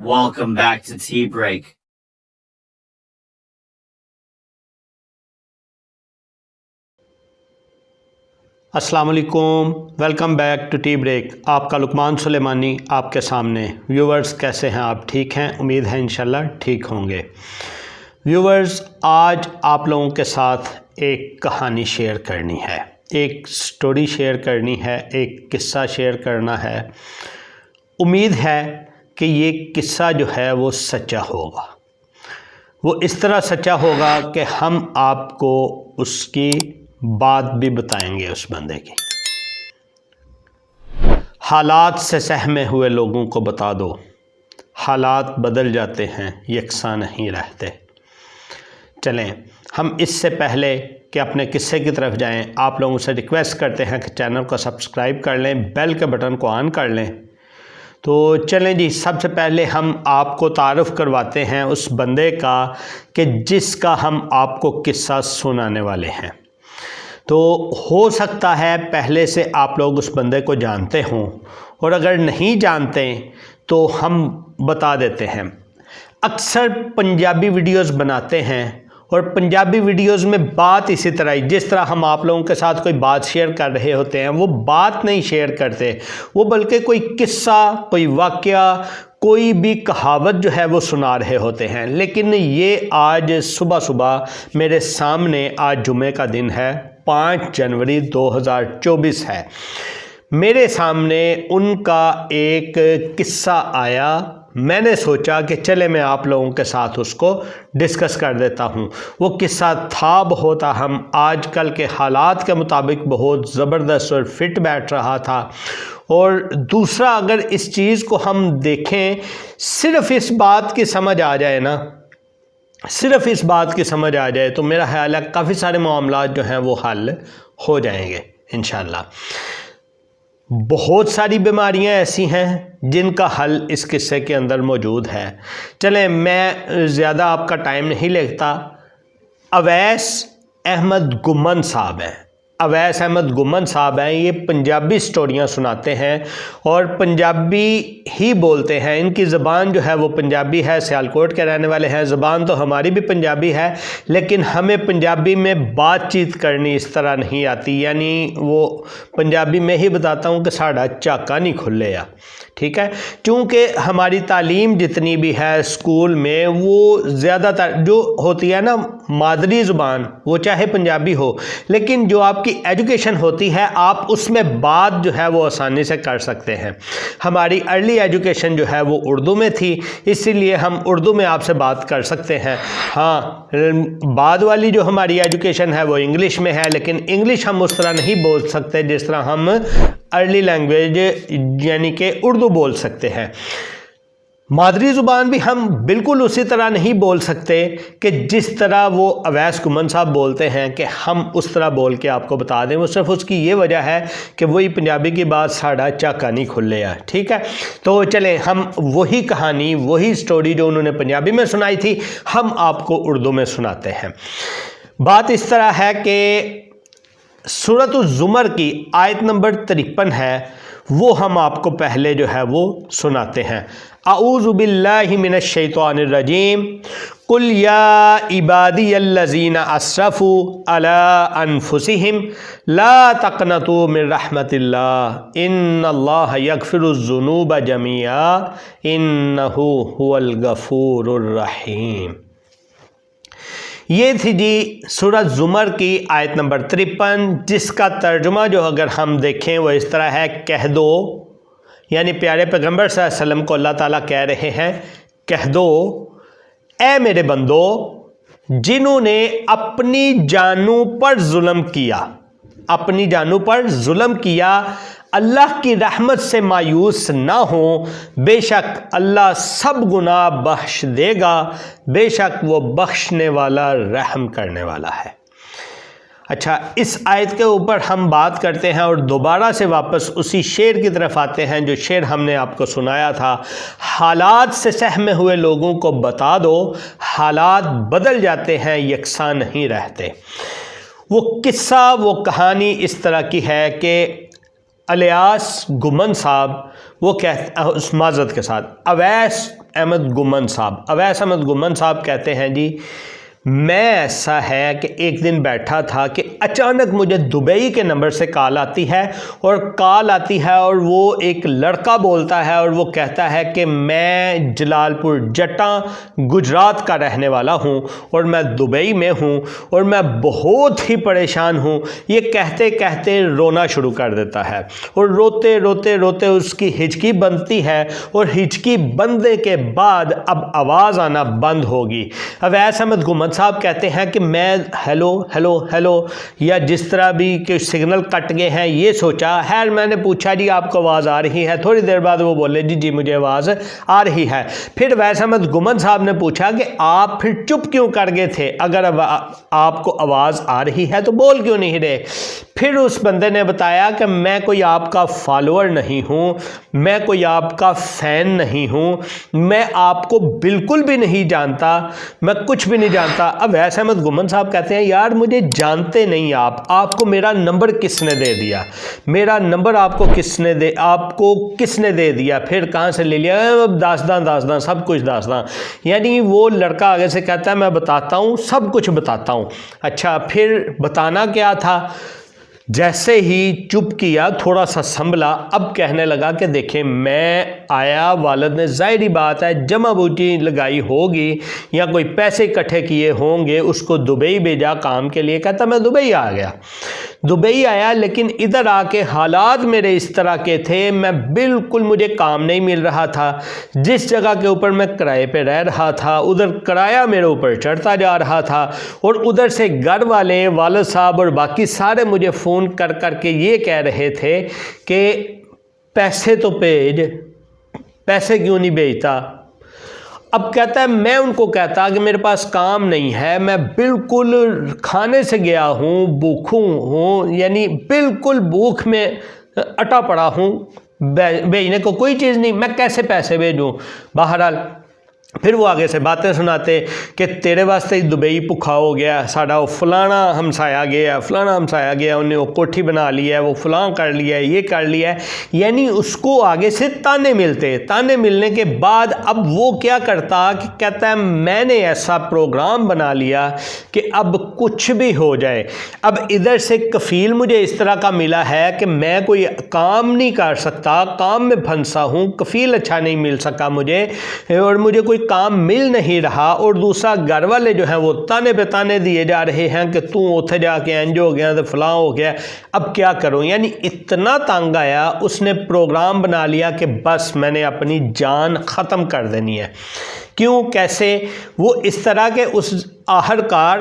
Welcome back to Tea Break. السلام علیکم، welcome back to tea break. آپ کا لقمان سلیمانی آپ کے سامنے۔ ویورز کیسے ہیں آپ؟ ٹھیک ہیں؟ امید ہے انشاءاللہ ٹھیک ہوں گے۔ ویورز آج آپ لوگوں کے ساتھ ایک کہانی شیئر کرنی ہے، ایک سٹوری شیئر کرنی ہے، ایک قصہ شیئر کرنا ہے۔ امید ہے کہ یہ قصہ جو ہے وہ سچا ہوگا، وہ اس طرح سچا ہوگا کہ ہم آپ کو اس کی بات بھی بتائیں گے اس بندے کی۔ حالات سے سہمے ہوئے لوگوں کو بتا دو، حالات بدل جاتے ہیں یکساں نہیں رہتے۔ چلیں ہم اس سے پہلے کہ اپنے قصے کی طرف جائیں، آپ لوگوں سے ریکویسٹ کرتے ہیں کہ چینل کو سبسکرائب کر لیں، بیل کے بٹن کو آن کر لیں۔ تو چلیں جی، سب سے پہلے ہم آپ کو تعارف کرواتے ہیں اس بندے کا کہ جس کا ہم آپ کو قصہ سنانے والے ہیں۔ تو ہو سکتا ہے پہلے سے آپ لوگ اس بندے کو جانتے ہوں، اور اگر نہیں جانتے تو ہم بتا دیتے ہیں۔ اکثر پنجابی ویڈیوز بناتے ہیں، اور پنجابی ویڈیوز میں بات اسی طرح جس طرح ہم آپ لوگوں کے ساتھ کوئی بات شیئر کر رہے ہوتے ہیں، وہ بات نہیں شیئر کرتے، وہ بلکہ کوئی قصہ، کوئی واقعہ، کوئی بھی کہاوت جو ہے وہ سنا رہے ہوتے ہیں۔ لیکن یہ آج صبح میرے سامنے، آج جمعے کا دن ہے، 5 جنوری 2024 ہے، میرے سامنے ان کا ایک قصہ آیا۔ میں نے سوچا کہ چلے میں آپ لوگوں کے ساتھ اس کو ڈسکس کر دیتا ہوں۔ وہ قصہ تھا بہت اہم، آج کل کے حالات کے مطابق بہت زبردست اور فٹ بیٹھ رہا تھا۔ اور دوسرا، اگر اس چیز کو ہم دیکھیں، صرف اس بات کی سمجھ آ جائے نا، صرف اس بات کی سمجھ آ جائے تو میرا خیال ہے کافی سارے معاملات جو ہیں وہ حل ہو جائیں گے انشاءاللہ۔ بہت ساری بیماریاں ایسی ہیں جن کا حل اس قصے کے اندر موجود ہے۔ چلیں میں زیادہ آپ کا ٹائم نہیں لیتا۔ اویس احمد گمن صاحب ہیں، اویس احمد گمن صاحب ہیں، یہ پنجابی سٹوریاں سناتے ہیں اور پنجابی ہی بولتے ہیں۔ ان کی زبان جو ہے وہ پنجابی ہے، سیالکوٹ کے رہنے والے ہیں، زبان تو ہماری بھی پنجابی ہے، لیکن ہمیں پنجابی میں بات چیت کرنی اس طرح نہیں آتی، یعنی وہ پنجابی میں ہی بتاتا ہوں کہ ساڑھا چاکا نہیں کھلے یا، ٹھیک ہے۔ چونکہ ہماری تعلیم جتنی بھی ہے اسکول میں، وہ زیادہ تر جو ہوتی ہے نا مادری زبان، وہ چاہے پنجابی ہو، لیکن جو آپ کی ایجوکیشن ہوتی ہے آپ اس میں بات جو ہے وہ آسانی سے کر سکتے ہیں۔ ہماری ارلی ایجوکیشن جو ہے وہ اردو میں تھی، اسی لیے ہم اردو میں آپ سے بات کر سکتے ہیں۔ ہاں، بعد والی جو ہماری ایجوکیشن ہے وہ انگلش میں ہے، لیکن انگلش ہم اس طرح نہیں بول سکتے جس طرح ہم ارلی لینگویج یعنی کہ اردو بول سکتے ہیں۔ مادری زبان بھی ہم بالکل اسی طرح نہیں بول سکتے کہ جس طرح وہ اویس گمن صاحب بولتے ہیں کہ ہم اس طرح بول کے آپ کو بتا دیں۔ وہ صرف اس کی یہ وجہ ہے کہ وہی پنجابی کی بات ساڑھا چاکا نہیں کھلے ہے، ٹھیک ہے۔ تو چلیں ہم وہی کہانی، وہی سٹوری جو انہوں نے پنجابی میں سنائی تھی، ہم آپ کو اردو میں سناتے ہیں۔ بات اس طرح ہے کہ سورۃ الزمر کی آیت نمبر 53 ہے، وہ ہم آپ کو پہلے جو ہے وہ سناتے ہیں۔ اعوذ باللہ من الشیطان الرجیم، قل یا عبادی الذین اسرفوا علی انفسہم لا تقنطوا من رحمت اللہ ان اللہ یغفر الذنوب جميعا انہ هو الغفور الرحیم۔ یہ تھی جی سورۃ زمر کی آیت نمبر 53، جس کا ترجمہ جو اگر ہم دیکھیں وہ اس طرح ہے، کہہ دو، یعنی پیارے پیغمبر صلی اللہ علیہ وسلم کو اللہ تعالیٰ کہہ رہے ہیں، کہہ دو اے میرے بندو جنہوں نے اپنی جانوں پر ظلم کیا، اپنی جانوں پر ظلم کیا، اللہ کی رحمت سے مایوس نہ ہوں، بے شک اللہ سب گناہ بخش دے گا، بے شک وہ بخشنے والا رحم کرنے والا ہے۔ اچھا، اس آیت کے اوپر ہم بات کرتے ہیں اور دوبارہ سے واپس اسی شعر کی طرف آتے ہیں جو شعر ہم نے آپ کو سنایا تھا۔ حالات سے سہمے ہوئے لوگوں کو بتا دو، حالات بدل جاتے ہیں یکساں نہیں رہتے۔ وہ قصہ، وہ کہانی اس طرح کی ہے کہ الیاس گمن صاحب وہ اس معذرت کے ساتھ اویس احمد گمن صاحب کہتے ہیں جی میں ایسا ہے کہ ایک دن بیٹھا تھا کہ اچانک مجھے دبئی کے نمبر سے کال آتی ہے اور وہ ایک لڑکا بولتا ہے اور وہ کہتا ہے کہ میں جلال پور جٹاں گجرات کا رہنے والا ہوں اور میں دبئی میں ہوں اور میں بہت ہی پریشان ہوں. یہ کہتے کہتے رونا شروع کر دیتا ہے اور روتے روتے روتے اس کی ہچکی بنتی ہے اور ہچکی بندنے کے بعد اب آواز آنا بند ہوگی. اویس احمد گمن صاحب کہتے ہیں کہ میں ہیلو ہیلو ہیلو یا جس طرح بھی کہ سگنل کٹ گئے ہیں یہ سوچا. خیر میں نے پوچھا جی آپ کو آواز آ رہی ہے؟ تھوڑی دیر بعد وہ بولے جی مجھے آواز آ رہی ہے. پھر اویس احمد گمن صاحب نے پوچھا کہ آپ پھر چپ کیوں کر گئے تھے؟ اگر آپ کو آواز آ رہی ہے تو بول کیوں نہیں رہے؟ پھر اس بندے نے بتایا کہ میں کوئی آپ کا فالوور نہیں ہوں, میں کوئی آپ کا فین نہیں ہوں, میں آپ کو بالکل بھی نہیں جانتا, میں کچھ بھی نہیں جانتا. اویس احمد گمن صاحب کہتے ہیں یار مجھے جانتے نہیں آپ کو میرا نمبر کس نے دے دیا؟ میرا نمبر آپ کو کس نے دے دیا؟ پھر کہاں سے لے لیا؟ داستان سب کچھ داستان. یعنی وہ لڑکا آگے سے کہتا ہے میں بتاتا ہوں, سب کچھ بتاتا ہوں. اچھا پھر بتانا کیا تھا؟ جیسے ہی چپ کیا, تھوڑا سا سنبھلا, اب کہنے لگا کہ دیکھیں میں آیا, والد نے ظاہری بات ہے جمع بوٹی لگائی ہوگی یا کوئی پیسے اکٹھے کیے ہوں گے, اس کو دبئی بھیجا کام کے لیے. کہتا میں دبئی آیا لیکن ادھر آ کے حالات میرے اس طرح کے تھے, میں بالکل مجھے کام نہیں مل رہا تھا. جس جگہ کے اوپر میں کرائے پہ رہ رہا تھا ادھر کرایہ میرے اوپر چڑھتا جا رہا تھا اور ادھر سے گھر والے, والد صاحب اور باقی سارے مجھے فون کر کے یہ کہہ رہے تھے کہ پیسے تو بھیج, پیسے کیوں نہیں بھیجتا؟ اب کہتا ہے میں ان کو کہتا کہ میرے پاس کام نہیں ہے, میں بالکل کھانے سے گیا ہوں, بھوکوں ہوں, یعنی بالکل بھوک میں اٹا پڑا ہوں, بھیجنے کو کوئی چیز نہیں, میں کیسے پیسے بھیجوں؟ بہرحال پھر وہ آگے سے باتیں سناتے کہ تیرے واسطے دبئی بھکھا ہو گیا, ساڈا وہ فلانا ہمسایا گیا, انہیں وہ کوٹھی بنا لی ہے, وہ فلاں کر لیا ہے, یہ کر لیا ہے. یعنی اس کو آگے سے تانے ملنے کے بعد اب وہ کیا کرتا کہ کہتا ہے میں نے ایسا پروگرام بنا لیا کہ اب کچھ بھی ہو جائے, اب ادھر سے کفیل مجھے اس طرح کا ملا ہے کہ میں کوئی کام نہیں کر سکتا, کام میں پھنسا ہوں, کفیل اچھا نہیں مل سکا مجھے اور مجھے کوئی کام مل نہیں رہا, اور دوسرا گھر والے جو ہیں وہ تانے پہ تانے دیے جا رہے ہیں کہ تو اتھے جا کے انج ہو گیا تو فلاں ہو گیا, اب کیا کروں؟ یعنی اتنا تنگ آیا, اس نے پروگرام بنا لیا کہ بس میں نے اپنی جان ختم کر دینی ہے. کیوں کیسے؟ وہ اس طرح کے اس آخرکار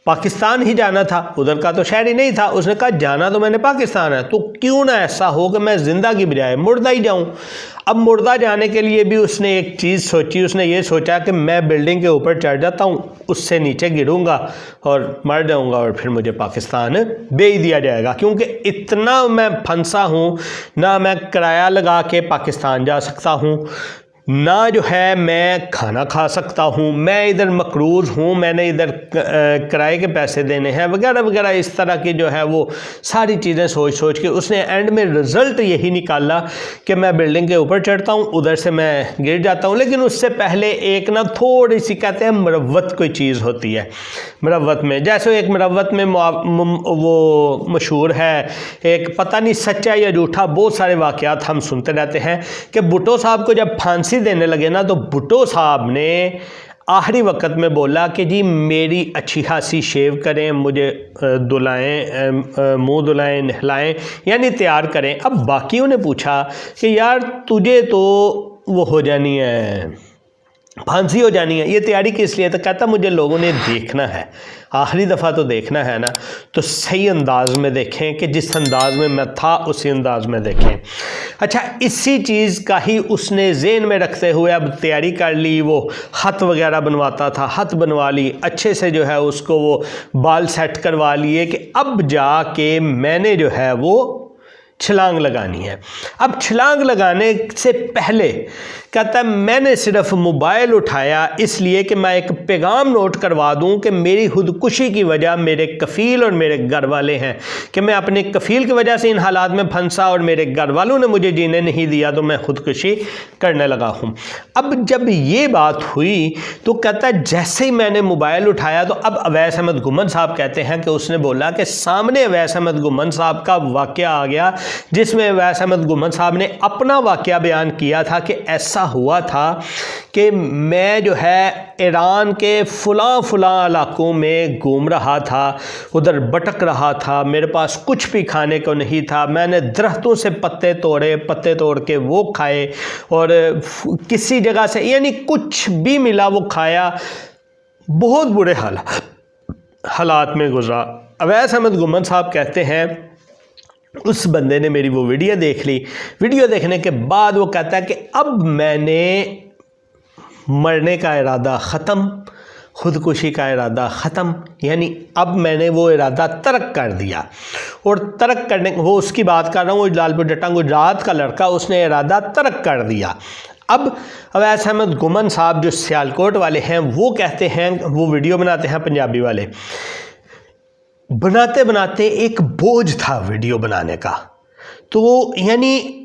پاکستان ہی جانا تھا, ادھر کا تو شہر ہی نہیں تھا. اس نے کہا جانا تو میں نے پاکستان ہے, تو کیوں نہ ایسا ہو کہ میں زندہ کی بجائے مردہ ہی جاؤں. اب مردہ جانے کے لیے بھی اس نے ایک چیز سوچی, اس نے یہ سوچا کہ میں بلڈنگ کے اوپر چڑھ جاتا ہوں, اس سے نیچے گروں گا اور مر جاؤں گا اور پھر مجھے پاکستان بھیج دیا جائے گا, کیونکہ اتنا میں پھنسا ہوں, نہ میں کرایہ لگا کے پاکستان جا سکتا ہوں, نہ جو ہے میں کھانا کھا سکتا ہوں, میں ادھر مقروض ہوں, میں نے ادھر کرائے کے پیسے دینے ہیں وغیرہ وغیرہ. اس طرح کی جو ہے وہ ساری چیزیں سوچ کے اس نے اینڈ میں رزلٹ یہی نکالا کہ میں بلڈنگ کے اوپر چڑھتا ہوں, ادھر سے میں گر جاتا ہوں. لیکن اس سے پہلے ایک نا تھوڑی سی کہتے ہیں مروت کوئی چیز ہوتی ہے, مروت میں جیسے ایک مروت میں وہ مشہور ہے, ایک پتہ نہیں سچا یا جھوٹا, بہت سارے واقعات ہم سنتے رہتے ہیں کہ بھٹو صاحب کو جب پھانسی دینے لگے نا تو بھٹو صاحب نے آخری وقت میں بولا کہ جی میری اچھی خاصی شیو کریں, مجھے دھلائیں, منہ دھلائیں, نہلائیں, یعنی تیار کریں. اب باقیوں نے پوچھا کہ یار تجھے تو وہ ہو جانی ہے, پھانسی ہو جانی ہے, یہ تیاری کس لیے؟ تو کہتا مجھے لوگوں نے دیکھنا ہے, آخری دفعہ تو دیکھنا ہے نا, تو صحیح انداز میں دیکھیں کہ جس انداز میں میں تھا اسی انداز میں دیکھیں. اچھا اسی چیز کا ہی اس نے ذہن میں رکھتے ہوئے اب تیاری کر لی, وہ خط وغیرہ بنواتا تھا, خط بنوا لی, اچھے سے جو ہے اس کو وہ بال سیٹ کروا لیے کہ اب جا کے میں نے جو ہے وہ چھلانگ لگانی ہے۔ اب چھلانگ لگانے سے پہلے کہتا ہے میں نے صرف موبائل اٹھایا اس لیے کہ میں ایک پیغام نوٹ کروا دوں کہ میری خودکشی کی وجہ میرے کفیل اور میرے گھر والے ہیں، کہ میں اپنے کفیل کی وجہ سے ان حالات میں پھنسا اور میرے گھر والوں نے مجھے جینے نہیں دیا تو میں خودکشی کرنے لگا ہوں۔ اب جب یہ بات ہوئی تو کہتا ہے جیسے ہی میں نے موبائل اٹھایا تو اب اویس احمد گمن صاحب کہتے ہیں کہ اس نے بولا کہ سامنے اویس احمد گمن صاحب کا واقعہ آ گیا، جس میں اویس احمد گمن صاحب نے اپنا واقعہ بیان کیا تھا کہ ایسا ہوا تھا کہ میں جو ہے ایران کے فلاں علاقوں میں گھوم رہا تھا، ادھر بھٹک رہا تھا، میرے پاس کچھ بھی کھانے کو نہیں تھا، میں نے درختوں سے پتے توڑ کے وہ کھائے اور کسی جگہ سے یعنی کچھ بھی ملا وہ کھایا، بہت برے حالات میں گزرا۔ اویس احمد گمن صاحب کہتے ہیں اس بندے نے میری وہ ویڈیو دیکھ لی، ویڈیو دیکھنے کے بعد وہ کہتا ہے کہ اب میں نے مرنے کا ارادہ ختم، خودکشی کا ارادہ ختم، یعنی اب میں نے وہ ارادہ ترک کر دیا۔ اور ترک کرنے وہ اس کی بات کر رہا ہوں، وہ لال پور ڈٹا گجرات کا لڑکا، اس نے ارادہ ترک کر دیا۔ اب اویس احمد گمن صاحب جو سیالکوٹ والے ہیں وہ کہتے ہیں، وہ ویڈیو بناتے ہیں پنجابی والے، بناتے ایک بوجھ تھا ویڈیو بنانے کا، تو یعنی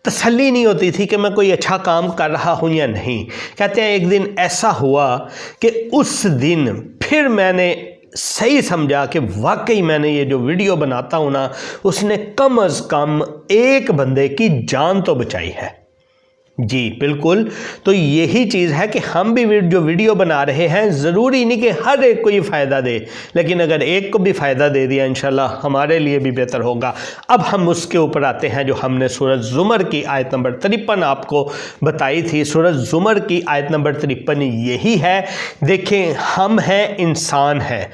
تسلی نہیں ہوتی تھی کہ میں کوئی اچھا کام کر رہا ہوں یا نہیں۔ کہتے ہیں ایک دن ایسا ہوا کہ اس دن پھر میں نے صحیح سمجھا کہ واقعی میں نے یہ جو ویڈیو بناتا ہوں نا، اس نے کم از کم ایک بندے کی جان تو بچائی ہے۔ جی بالکل، تو یہی چیز ہے کہ ہم بھی جو ویڈیو بنا رہے ہیں ضروری نہیں کہ ہر ایک کو یہ فائدہ دے، لیکن اگر ایک کو بھی فائدہ دے دیا انشاءاللہ ہمارے لیے بھی بہتر ہوگا۔ اب ہم اس کے اوپر آتے ہیں جو ہم نے سورۃ زمر کی آیت نمبر 53 آپ کو بتائی تھی۔ سورۃ زمر کی آیت نمبر 53 یہی ہے۔ دیکھیں ہم ہیں انسان ہیں،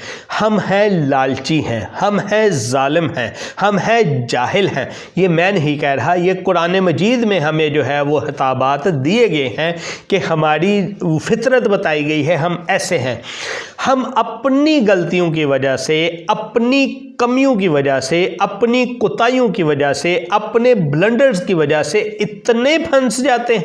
ہم ہیں لالچی ہیں، ہم ہیں ظالم ہیں، ہم ہیں جاہل ہیں، یہ میں نہیں کہہ رہا، یہ قرآن مجید میں ہمیں جو ہے وہ بات دیے گئے ہیں کہ ہماری فطرت بتائی گئی ہے، ہم ایسے ہیں۔ ہم اپنی غلطیوں کی وجہ سے، اپنی کمیوں کی وجہ سے، اپنی کوتاہیوں کی وجہ سے، اپنے بلنڈرز کی وجہ سے اتنے پھنس جاتے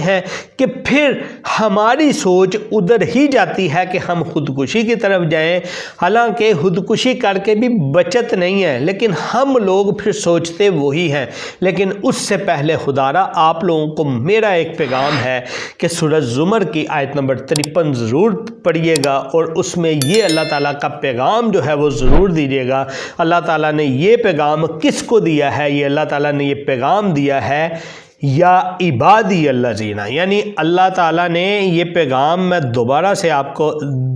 ہیں کہ پھر ہماری سوچ ادھر ہی جاتی ہے کہ ہم خودکشی کی طرف جائیں، حالانکہ خودکشی کر کے بھی بچت نہیں ہے، لیکن ہم لوگ پھر سوچتے وہی ہیں۔ لیکن اس سے پہلے خدا را آپ لوگوں کو میرا ایک پیغام ہے کہ سورۃ زمر کی آیت نمبر 53 ضرور پڑھیے گا اور اس میں یہ اللہ تعالیٰ کا پیغام جو ہے وہ ضرور دیجیے گا۔ اللہ تعالیٰ نے یہ پیغام کس کو دیا ہے؟ یہ اللہ تعالیٰ نے یہ پیغام دیا ہے یا عبادی الذین، یعنی اللہ تعالیٰ نے یہ پیغام، میں دوبارہ سے آپ کو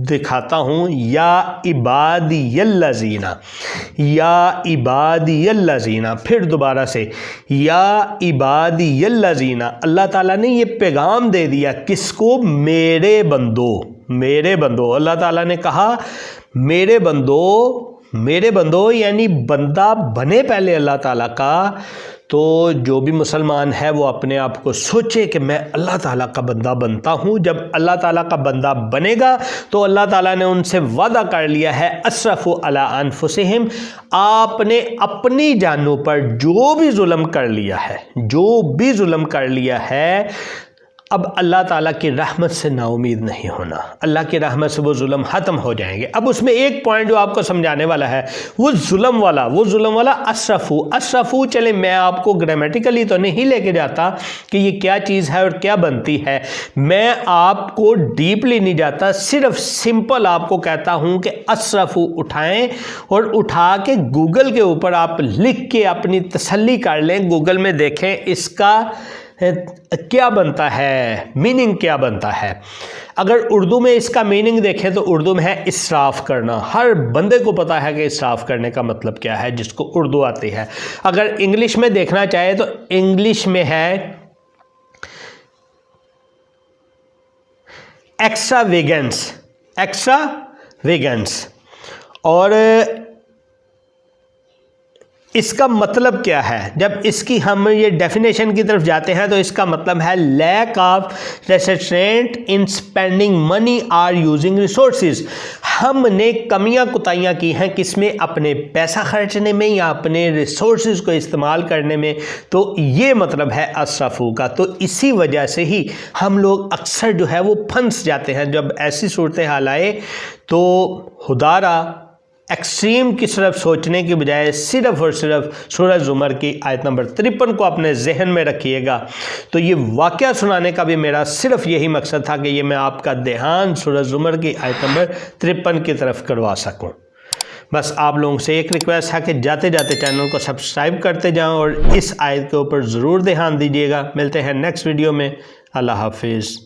دکھاتا ہوں، یا عبادی الذین، یا عبادی الذین، پھر دوبارہ سے یا عبادی الذین، اللہ تعالیٰ نے یہ پیغام دے دیا کس کو؟ میرے بندو۔ اللہ تعالیٰ نے کہا میرے بندو یعنی بندہ بنے پہلے اللہ تعالیٰ کا۔ تو جو بھی مسلمان ہے وہ اپنے آپ کو سوچے کہ میں اللہ تعالیٰ کا بندہ بنتا ہوں۔ جب اللہ تعالیٰ کا بندہ بنے گا تو اللہ تعالیٰ نے ان سے وعدہ کر لیا ہے، اسرفوا علی انفسہم، آپ نے اپنی جانوں پر جو بھی ظلم کر لیا ہے، اب اللہ تعالیٰ کی رحمت سے نا امید نہیں ہونا، اللہ کی رحمت سے وہ ظلم ختم ہو جائیں گے۔ اب اس میں ایک پوائنٹ جو آپ کو سمجھانے والا ہے، وہ ظلم والا اسرفو، چلے میں آپ کو گرامیٹیکلی تو نہیں لے کے جاتا کہ یہ کیا چیز ہے اور کیا بنتی ہے، میں آپ کو ڈیپلی نہیں جاتا، صرف سمپل آپ کو کہتا ہوں کہ اسرفو اٹھائیں اور اٹھا کے گوگل کے اوپر آپ لکھ کے اپنی تسلی کر لیں، گوگل میں دیکھیں اس کا کیا بنتا ہے، میننگ کیا بنتا ہے۔ اگر اردو میں اس کا میننگ دیکھیں تو اردو میں ہے اسراف کرنا، ہر بندے کو پتا ہے کہ اسراف کرنے کا مطلب کیا ہے جس کو اردو آتی ہے۔ اگر انگلش میں دیکھنا چاہے تو انگلش میں ہے ایکسٹرا ویگنس، اور اس کا مطلب کیا ہے؟ جب اس کی ہم یہ ڈیفینیشن کی طرف جاتے ہیں تو اس کا مطلب ہے lack of restraint in spending money or using resources. ہم نے کمیاں کوتاہیاں کی ہیں کس میں؟ اپنے پیسہ خرچنے میں یا اپنے ریسورسز کو استعمال کرنے میں. تو یہ مطلب ہے اسرفو کا. تو اسی وجہ سے ہی ہم لوگ اکثر جو ہے وہ پھنس جاتے ہیں. جب ایسی صورتحال آئے تو خدارا ایکسٹریم کی طرف سوچنے کی بجائے صرف اور صرف سورہ زمر کی آیت نمبر 53 کو اپنے ذہن میں رکھیے گا. تو یہ واقعہ سنانے کا بھی میرا صرف یہی مقصد تھا کہ یہ میں آپ کا دھیان سورہ زمر کی آیت نمبر 53 کی طرف کروا سکوں. بس آپ لوگوں سے ایک ریکویسٹ ہے کہ جاتے جاتے چینل کو سبسکرائب کرتے جائیں اور اس آیت کے اوپر ضرور دھیان دیجیے گا. ملتے ہیں نیکسٹ ویڈیو میں. اللہ حافظ.